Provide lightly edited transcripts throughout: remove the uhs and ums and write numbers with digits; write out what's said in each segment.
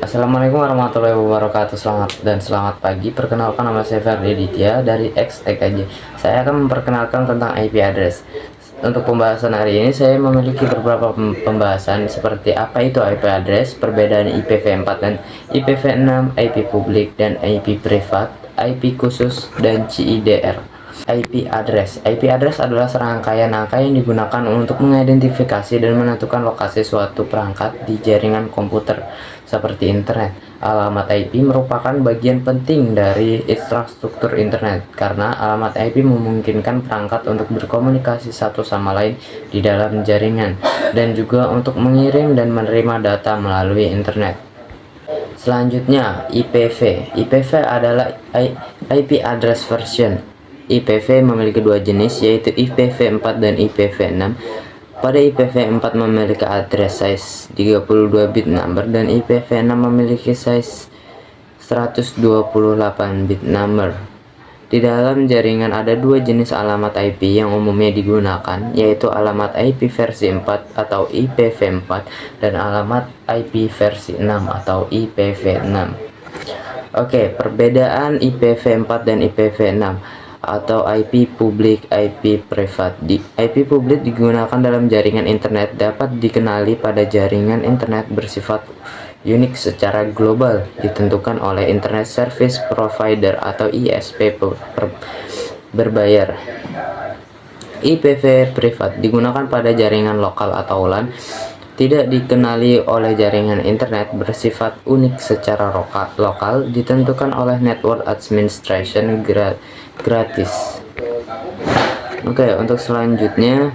Assalamualaikum warahmatullahi wabarakatuh. Selamat pagi. Perkenalkan, nama saya Ferdi Ditya dari XTKJ. Saya akan memperkenalkan tentang IP address. Untuk pembahasan hari ini saya memiliki beberapa pembahasan seperti apa itu IP address, perbedaan IPv4 dan IPv6, IP publik dan IP privat, IP khusus dan CIDR. IP address. IP address adalah serangkaian angka yang digunakan untuk mengidentifikasi dan menentukan lokasi suatu perangkat di jaringan komputer seperti internet. Alamat IP merupakan bagian penting dari infrastruktur internet karena alamat IP memungkinkan perangkat untuk berkomunikasi satu sama lain di dalam jaringan dan juga untuk mengirim dan menerima data melalui internet. Selanjutnya, IPv. IPv adalah IP address version. IPv memiliki dua jenis, yaitu IPv4 dan IPv6. Pada IPv4 memiliki address size 32 bit number dan IPv6 memiliki size 128 bit number. Di dalam jaringan ada dua jenis alamat IP yang umumnya digunakan, yaitu alamat IP versi 4 atau IPv4 dan alamat IP versi 6 atau IPv6. Oke, perbedaan IPv4 dan IPv6 atau IP publik, IP privat. IP publik digunakan dalam jaringan internet, dapat dikenali pada jaringan internet bersifat unik secara global, ditentukan oleh Internet Service Provider atau ISP berbayar. IPv privat digunakan pada jaringan lokal atau LAN, tidak dikenali oleh jaringan internet, bersifat unik secara lokal, ditentukan oleh Network Administration gratis. Oke, untuk selanjutnya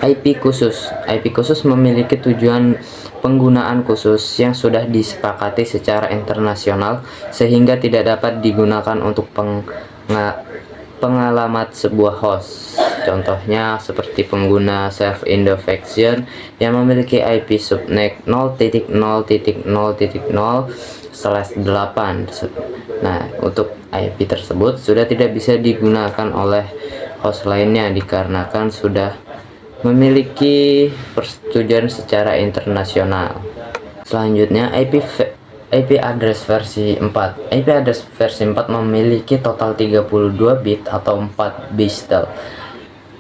IP khusus. IP khusus memiliki tujuan penggunaan khusus yang sudah disepakati secara internasional sehingga tidak dapat digunakan untuk pengalamat sebuah host. Contohnya seperti pengguna self-identification yang memiliki IP subnet 0.0.0/8. Nah, untuk IP tersebut sudah tidak bisa digunakan oleh host lainnya dikarenakan sudah memiliki persetujuan secara internasional. Selanjutnya IP address versi 4. IP address versi 4 memiliki total 32 bit atau 4 bytel.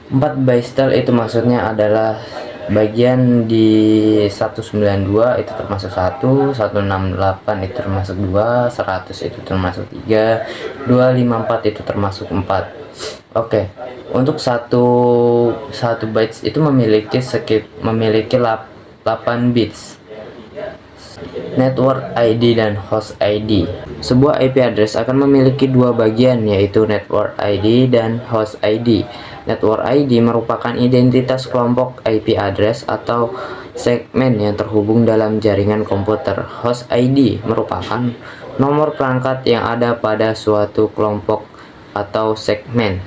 4 bytel itu maksudnya adalah bagian di 192 itu termasuk 1, 168 itu termasuk 2, 100 itu termasuk 3, 254 itu termasuk 4. Oke, untuk satu bytes itu memiliki 8 bits. Network ID dan host ID. Sebuah IP address akan memiliki dua bagian, yaitu network ID dan host ID. Network ID merupakan identitas kelompok IP address atau segmen yang terhubung dalam jaringan komputer. Host ID merupakan nomor perangkat yang ada pada suatu kelompok atau segmen.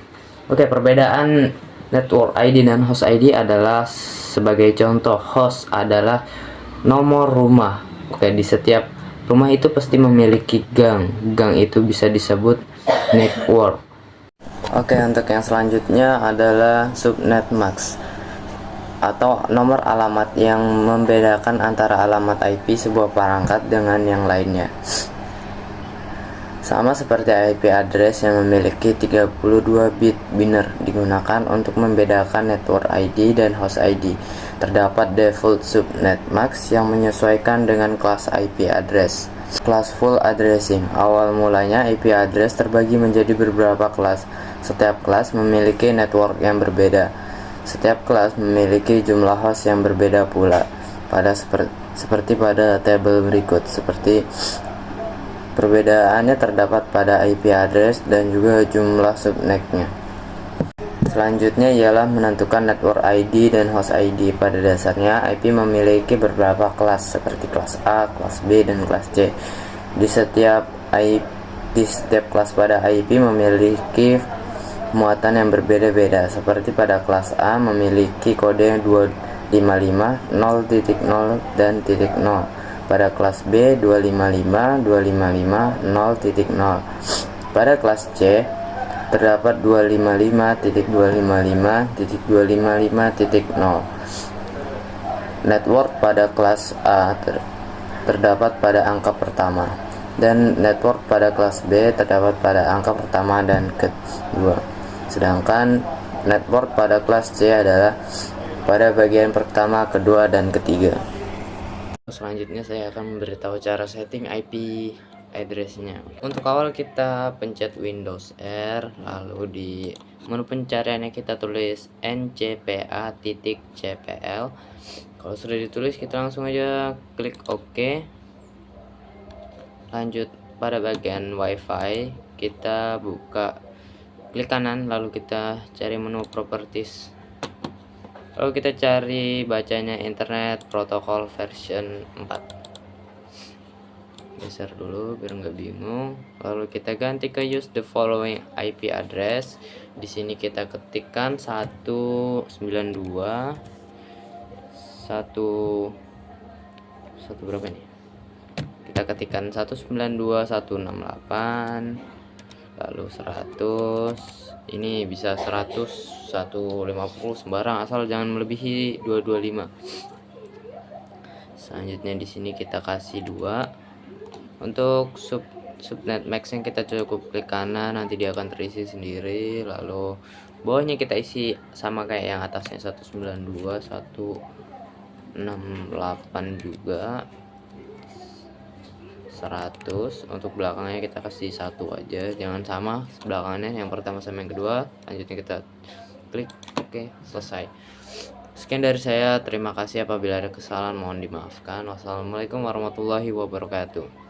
Oke, perbedaan network ID dan host ID adalah sebagai contoh. Host adalah nomor rumah. Oke, di setiap rumah itu pasti memiliki gang. Gang itu bisa disebut network. Oke, untuk yang selanjutnya adalah subnet mask atau nomor alamat yang membedakan antara alamat IP sebuah perangkat dengan yang lainnya. Sama seperti IP address yang memiliki 32 bit biner, digunakan untuk membedakan network ID dan host ID. Terdapat default subnet mask yang menyesuaikan dengan kelas IP address. Kelas full addressing. Awal mulanya IP address terbagi menjadi beberapa kelas. Setiap kelas memiliki network yang berbeda. Setiap kelas memiliki jumlah host yang berbeda pula. Seperti pada tabel berikut. Seperti perbedaannya terdapat pada IP address dan juga jumlah subnetnya. Selanjutnya ialah menentukan network ID dan host ID. Pada dasarnya IP memiliki beberapa kelas seperti kelas A, kelas B, dan kelas C. Di setiap kelas pada IP memiliki muatan yang berbeda-beda. Seperti pada kelas A memiliki kode 255, 0.0 dan 0. Pada kelas B 255, 0.0. Pada kelas C terdapat 255.255.255.0. Network pada kelas A terdapat pada angka pertama, dan network pada kelas B terdapat pada angka pertama dan kedua. Sedangkan network pada kelas C adalah pada bagian pertama, kedua, dan ketiga. Selanjutnya saya akan memberitahu cara setting IP address-nya. Untuk awal kita pencet Windows R, lalu di menu pencariannya kita tulis ncpa.cpl. Kalau sudah ditulis, kita langsung aja klik OK. Lanjut pada bagian WiFi, kita buka, klik kanan, lalu kita cari menu Properties. Lalu kita cari bacanya Internet Protocol version 4. Geser dulu biar nggak bingung. Lalu kita ganti ke use the following IP address. Di sini kita ketikkan 192 satu berapa nih? Kita ketikkan 192.168, lalu 100. Ini bisa 100, 150 sembarang, asal jangan melebihi 225. Selanjutnya di sini kita kasih 2. Untuk subnet max yang kita cukup klik kanan, nanti dia akan terisi sendiri. Lalu bawahnya kita isi sama kayak yang atasnya, 192.168 juga 100. Untuk belakangnya kita kasih 1 aja, jangan sama belakangnya yang pertama sama yang kedua. Lanjutnya kita klik OK, selesai. Sekian dari saya, terima kasih. Apabila ada kesalahan mohon dimaafkan. Wassalamualaikum warahmatullahi wabarakatuh.